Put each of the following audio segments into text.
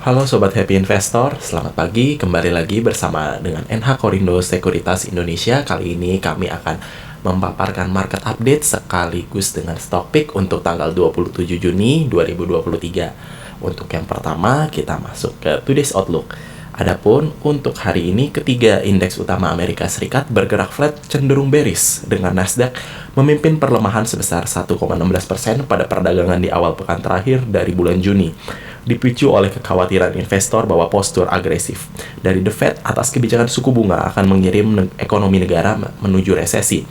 Halo Sobat Happy Investor, selamat pagi. Kembali lagi bersama dengan NH Korindo Sekuritas Indonesia. Kali ini kami akan memaparkan market update sekaligus dengan stock pick untuk tanggal 27 Juni 2023. Untuk yang pertama, kita masuk ke Today's Outlook. Adapun untuk hari ini, ketiga indeks utama Amerika Serikat bergerak flat cenderung bearish dengan Nasdaq memimpin perlemahan sebesar 1,16% pada perdagangan di awal pekan terakhir dari bulan Juni, dipicu oleh kekhawatiran investor bahwa postur agresif dari The Fed atas kebijakan suku bunga akan mengirim ekonomi negara menuju resesi.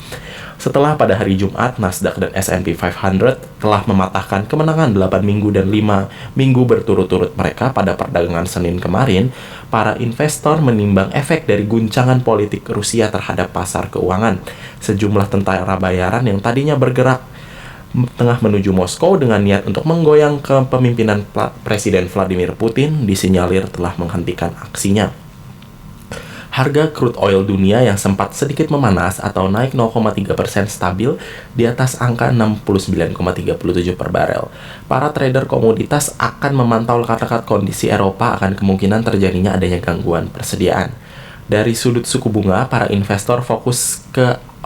Setelah pada hari Jumat, Nasdaq dan S&P 500 telah mematahkan kemenangan 8 minggu dan 5 minggu berturut-turut mereka pada perdagangan Senin kemarin, para investor menimbang efek dari guncangan politik Rusia terhadap pasar keuangan. Sejumlah tentara bayaran yang tadinya bergerak tengah menuju Moskow dengan niat untuk menggoyang kepemimpinan Presiden Vladimir Putin disinyalir telah menghentikan aksinya. Harga crude oil dunia yang sempat sedikit memanas atau naik 0,3% stabil di atas angka 69,37 per barel. Para trader komoditas akan memantau kata-kata kondisi Eropa akan kemungkinan terjadinya adanya gangguan persediaan. Dari sudut suku bunga, para investor fokus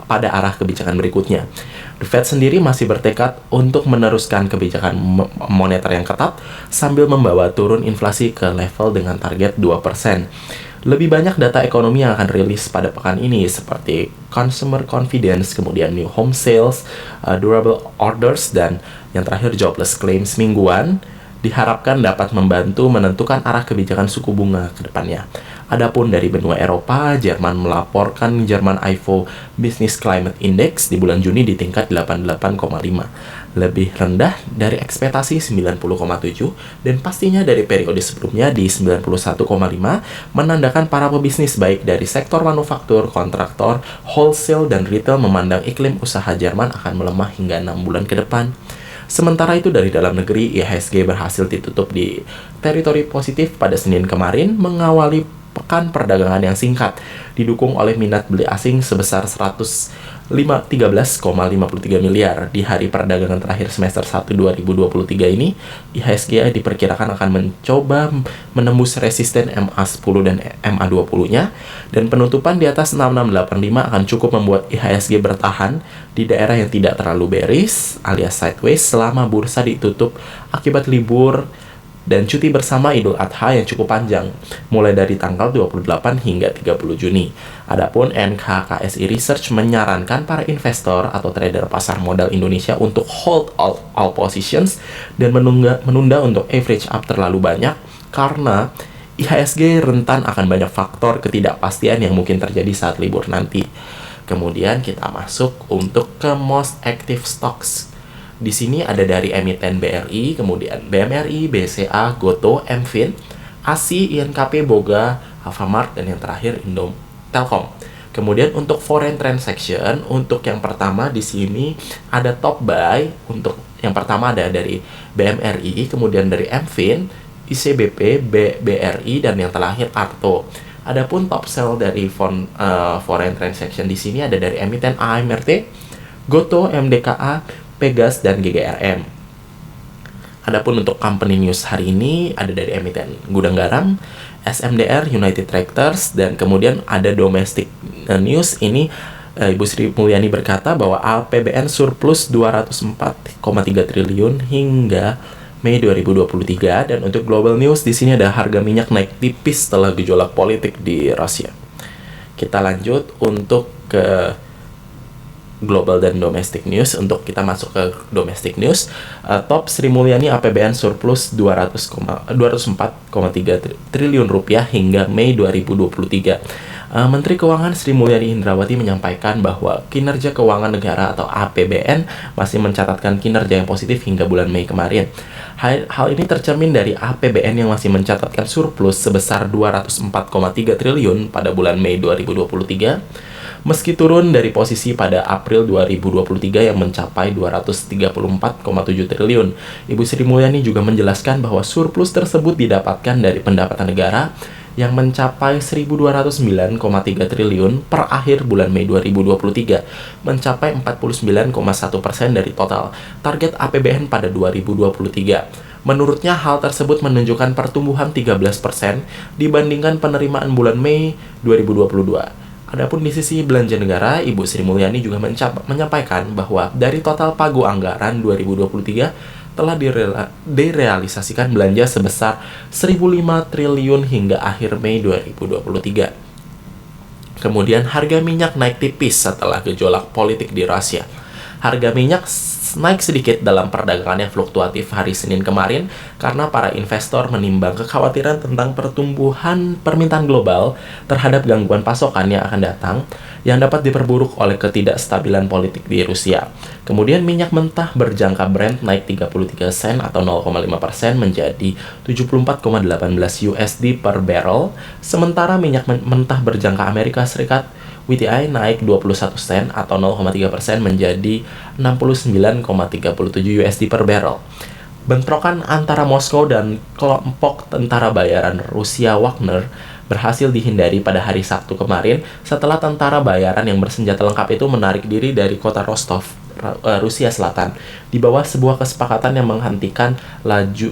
pada arah kebijakan berikutnya. The Fed sendiri masih bertekad untuk meneruskan kebijakan moneter yang ketat sambil membawa turun inflasi ke level dengan target 2%. Lebih banyak data ekonomi yang akan rilis pada pekan ini seperti consumer confidence, kemudian new home sales, durable orders, dan yang terakhir jobless claims mingguan diharapkan dapat membantu menentukan arah kebijakan suku bunga ke depannya. Adapun dari benua Eropa, Jerman melaporkan Jerman Ifo Business Climate Index di bulan Juni di tingkat 88,5. Lebih rendah dari ekspektasi 90,7 dan pastinya dari periode sebelumnya di 91,5, menandakan para pebisnis baik dari sektor manufaktur, kontraktor, wholesale, dan retail memandang iklim usaha Jerman akan melemah hingga 6 bulan ke depan. Sementara itu dari dalam negeri, IHSG berhasil ditutup di teritori positif pada Senin kemarin, mengawali pekan perdagangan yang singkat, didukung oleh minat beli asing sebesar 13,53 miliar. Di hari perdagangan terakhir semester 1 2023 ini, IHSG diperkirakan akan mencoba menembus resisten MA10 dan MA20-nya, dan penutupan di atas 6685 akan cukup membuat IHSG bertahan di daerah yang tidak terlalu bearish alias sideways selama bursa ditutup akibat libur dan cuti bersama Idul Adha yang cukup panjang, mulai dari tanggal 28 hingga 30 Juni. Adapun NKKSI Research menyarankan para investor atau trader pasar modal Indonesia untuk hold all positions dan menunda untuk average up terlalu banyak karena IHSG rentan akan banyak faktor ketidakpastian yang mungkin terjadi saat libur nanti. Kemudian kita masuk untuk ke most active stocks. Di sini ada dari emiten BRI, kemudian BMRI, BCA, Goto, Mfin, ASI, INKP, Boga, Alfamart, dan yang terakhir Indo Telkom. Kemudian untuk foreign transaction, untuk yang pertama di sini ada top buy. Untuk yang pertama ada dari BMRI, kemudian dari Mfin, ICBP, BRI, dan yang terakhir Arto. Adapun top sell dari foreign transaction di sini ada dari emiten AMRT, Goto, MDKA, Pegas, dan GGRM. Adapun untuk company news hari ini ada dari emiten Gudang Garam, SMDR, United Tractors, dan kemudian ada domestic news. Ini Ibu Sri Mulyani berkata bahwa APBN surplus 204,3 triliun hingga Mei 2023, dan untuk global news di sini ada harga minyak naik tipis setelah gejolak politik di Rusia. Kita lanjut untuk ke global dan domestic news. Untuk kita masuk ke domestic news, top Sri Mulyani APBN surplus 204,3 triliun rupiah hingga Mei 2023. Menteri Keuangan Sri Mulyani Indrawati menyampaikan bahwa kinerja keuangan negara atau APBN masih mencatatkan kinerja yang positif hingga bulan Mei kemarin. Hal ini tercermin dari APBN yang masih mencatatkan surplus sebesar 204,3 triliun pada bulan Mei 2023. Meski turun dari posisi pada April 2023 yang mencapai 234,7 triliun, Ibu Sri Mulyani juga menjelaskan bahwa surplus tersebut didapatkan dari pendapatan negara yang mencapai 1.209,3 triliun per akhir bulan Mei 2023, mencapai 49,1% dari total target APBN pada 2023. Menurutnya, hal tersebut menunjukkan pertumbuhan 13% dibandingkan penerimaan bulan Mei 2022. Adapun di sisi belanja negara, Ibu Sri Mulyani juga menyampaikan bahwa dari total pagu anggaran 2023 telah direalisasikan belanja sebesar 1.005 triliun hingga akhir Mei 2023. Kemudian harga minyak naik tipis setelah gejolak politik di Rusia. Harga minyak naik sedikit dalam perdagangan yang fluktuatif hari Senin kemarin karena para investor menimbang kekhawatiran tentang pertumbuhan permintaan global terhadap gangguan pasokan yang akan datang yang dapat diperburuk oleh ketidakstabilan politik di Rusia. Kemudian minyak mentah berjangka Brent naik 33 sen atau 0,5% menjadi 74,18 USD per barrel, sementara minyak mentah berjangka Amerika Serikat WTI naik 21 sen atau 0,3% menjadi 69,37 USD per barrel. Bentrokan antara Moskow dan kelompok tentara bayaran Rusia Wagner berhasil dihindari pada hari Sabtu kemarin setelah tentara bayaran yang bersenjata lengkap itu menarik diri dari kota Rostov, Rusia Selatan, di bawah sebuah kesepakatan yang menghentikan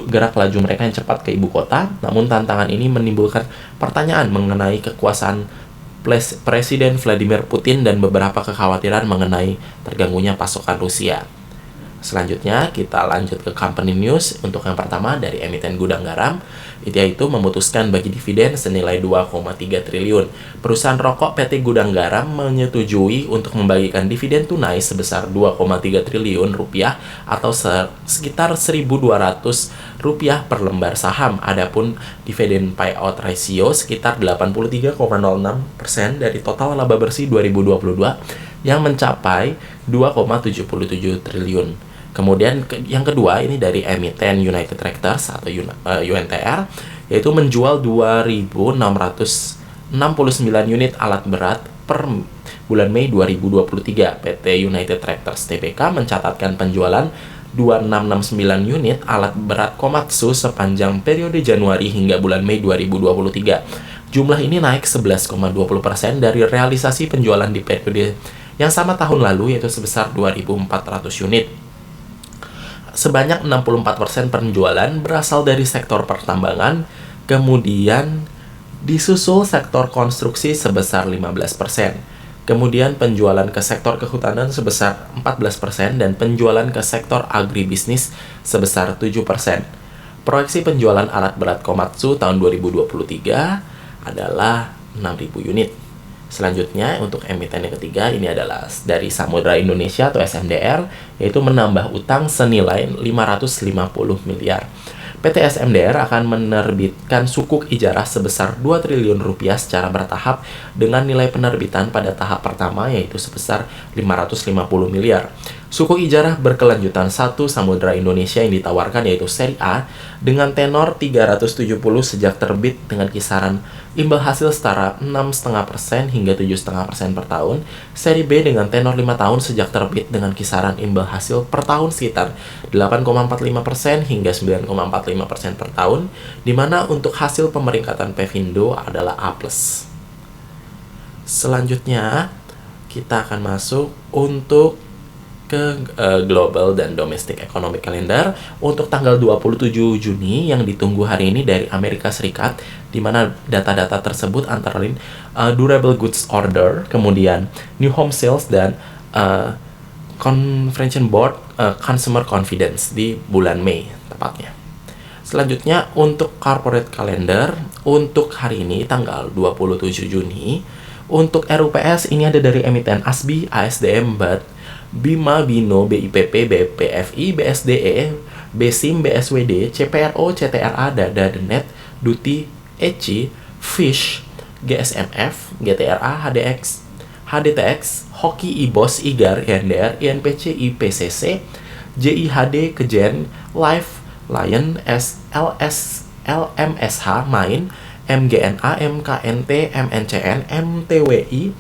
gerak laju mereka yang cepat ke ibu kota. Namun tantangan ini menimbulkan pertanyaan mengenai kekuasaan Presiden Vladimir Putin dan beberapa kekhawatiran mengenai terganggunya pasokan Rusia. Selanjutnya, kita lanjut ke company news. Untuk yang pertama dari emiten gudang garam, yaitu memutuskan bagi dividen senilai 2,3 triliun. Perusahaan rokok PT Gudang Garam menyetujui untuk membagikan dividen tunai sebesar 2,3 triliun rupiah atau sekitar 1.200 rupiah per lembar saham. Adapun dividen payout ratio sekitar 83,06% dari total laba bersih 2022 yang mencapai 2,77 triliun. Kemudian yang kedua ini dari emiten United Tractors atau UNTR, yaitu menjual 2.669 unit alat berat per bulan Mei 2023. PT United Tractors Tbk mencatatkan penjualan 2.669 unit alat berat Komatsu sepanjang periode Januari hingga bulan Mei 2023. Jumlah ini naik 11,20% dari realisasi penjualan di periode yang sama tahun lalu, yaitu sebesar 2.400 unit. Sebanyak 64% penjualan berasal dari sektor pertambangan, kemudian disusul sektor konstruksi sebesar 15%. Kemudian penjualan ke sektor kehutanan sebesar 14% dan penjualan ke sektor agribisnis sebesar 7%. Proyeksi penjualan alat berat Komatsu tahun 2023 adalah 6.000 unit. Selanjutnya, untuk emiten yang ketiga, ini adalah dari Samudra Indonesia atau SMDR, yaitu menambah utang senilai 550 miliar. PT SMDR akan menerbitkan sukuk ijarah sebesar 2 triliun rupiah secara bertahap dengan nilai penerbitan pada tahap pertama yaitu sebesar 550 miliar. Sukuk ijarah berkelanjutan 1 Samudra Indonesia yang ditawarkan yaitu seri A dengan tenor 370 sejak terbit dengan kisaran imbal hasil setara 6,5% hingga 7,5% per tahun. Seri B dengan tenor 5 tahun sejak terbit dengan kisaran imbal hasil per tahun sekitar 8,45% hingga 9,45% per tahun, di mana untuk hasil pemeringkatan Pevindo adalah A+. Selanjutnya, kita akan masuk untuk ke global dan domestic economic calendar untuk tanggal 27 Juni yang ditunggu hari ini dari Amerika Serikat, di mana data-data tersebut antara lain durable goods order, kemudian new home sales dan Convention Board consumer confidence di bulan Mei tepatnya. Selanjutnya untuk corporate calendar untuk hari ini tanggal 27 Juni untuk RUPS ini ada dari emiten ASBI, ASDM, BAT, Bima, Bino, BIPP, BPFI, BSDE, BSIM, BSWD, CPRO, CTRA, DADA, DENET, DUTI, ECI, FISH, GSMF, GTRA, HDX, HDTX, Hoki, IBOS, IGAR, INDR, INPC, IPCC, JIHD, Kejen, Life, Lion, SLS, LMSH, MAIN, MGNA, MKNT, MNCN, MTWI,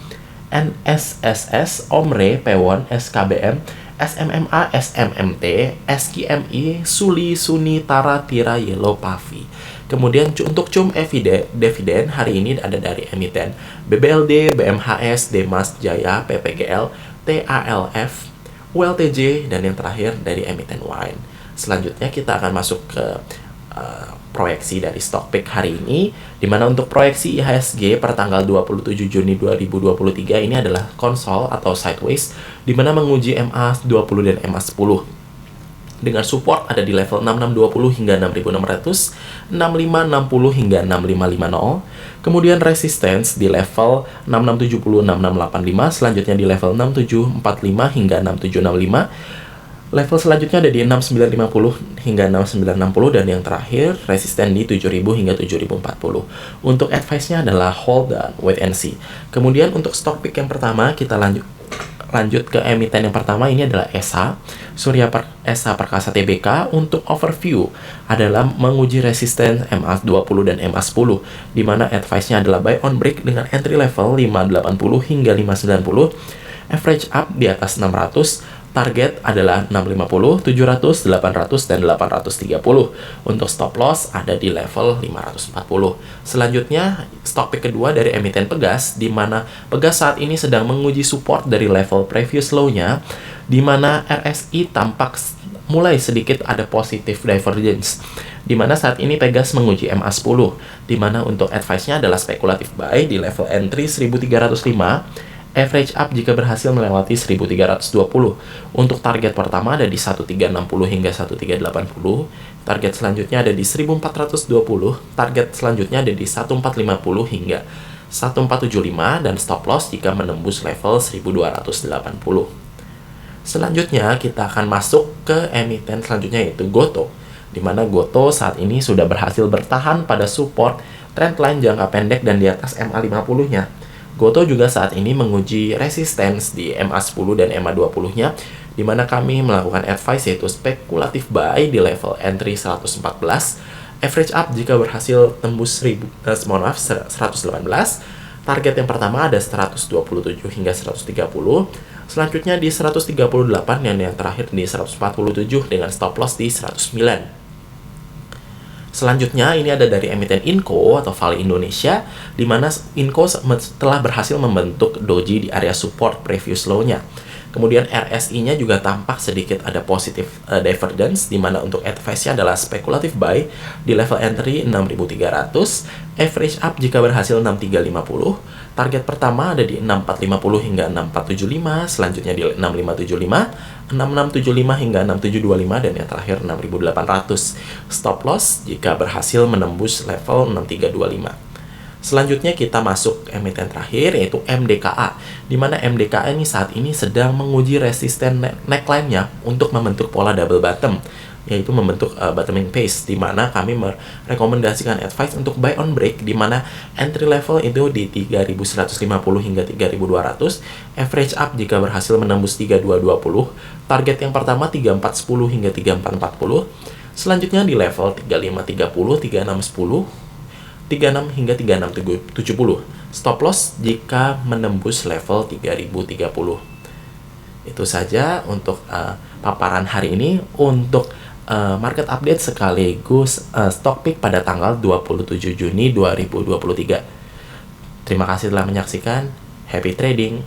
NSSS, OMRE, Pewon, SKBM, SMMA, SMMT, SKMI, Suli, Suni, Tara, Tira, Yellow, Pavi. Kemudian untuk cum dividen hari ini ada dari emiten BBLD, BMHS, Demas, Jaya, PPGL, TALF, ULTJ, dan yang terakhir dari emiten wine. Selanjutnya kita akan masuk ke proyeksi dari stock pick hari ini, di mana untuk proyeksi IHSG per tanggal 27 Juni 2023 ini adalah konsol atau sideways, di mana menguji MA20 dan MA10 dengan support ada di level 6620 hingga 6600, 6560 hingga 6550, kemudian resistance di level 6670 6685, selanjutnya di level 6745 hingga 6765. Level selanjutnya ada di 6950 hingga 6960, dan yang terakhir resisten di 7000 hingga 7040. Untuk advice-nya adalah hold dan wait and see. Kemudian untuk stock pick yang pertama, kita lanjut ke emiten yang pertama. Ini adalah ESA, ESA Perkasa Tbk. Untuk overview adalah menguji resisten MA20 dan MA10, di mana advice-nya adalah buy on break dengan entry level 580 hingga 590, average up di atas 600, target adalah 650, 700, 800, dan 830. Untuk stop loss ada di level 540. Selanjutnya, stock pick kedua dari emiten Pegas, di mana Pegas saat ini sedang menguji support dari level previous low-nya, di mana RSI tampak mulai sedikit ada positive divergence, di mana saat ini Pegas menguji MA10, di mana untuk advice-nya adalah spekulatif buy di level entry 1305, average up jika berhasil melewati 1320. Untuk target pertama ada di 1360 hingga 1380. Target selanjutnya ada di 1420. Target selanjutnya ada di 1450 hingga 1475, dan stop loss jika menembus level 1280. Selanjutnya kita akan masuk ke emiten selanjutnya, yaitu Gotoh, di mana Gotoh saat ini sudah berhasil bertahan pada support trendline jangka pendek dan di atas MA50-nya. Gotoh juga saat ini menguji resistance di MA10 dan MA20-nya, di mana kami melakukan advice yaitu spekulatif buy di level entry 114, average up jika berhasil tembus 118, target yang pertama ada 127 hingga 130, selanjutnya di 138, dan yang terakhir di 147 dengan stop loss di 109. Selanjutnya ini ada dari emiten Inco atau Vale Indonesia, di mana Inco telah berhasil membentuk doji di area support previous low-nya. Kemudian RSI-nya juga tampak sedikit ada positive divergence, di mana untuk advice-nya adalah spekulatif buy di level entry 6300, average up jika berhasil 6350, target pertama ada di 6450 hingga 6475, selanjutnya di 6575, 6675 hingga 6725, dan yang terakhir 6800. Stop loss jika berhasil menembus level 6325. Selanjutnya kita masuk ke emiten terakhir, yaitu MDKA, di mana MDKA ini saat ini sedang menguji resisten neckline-nya untuk membentuk pola double bottom, yaitu membentuk bottoming pace, di mana kami merekomendasikan advice untuk buy on break, di mana entry level itu di 3150 hingga 3200, average up jika berhasil menembus 3220, target yang pertama 3410 hingga 3440, selanjutnya di level 3530, 3610, 36 hingga 3670. Stop loss jika menembus level 3030. Itu saja untuk paparan hari ini untuk market update sekaligus stock pick pada tanggal 27 Juni 2023. Terima kasih telah menyaksikan. Happy trading!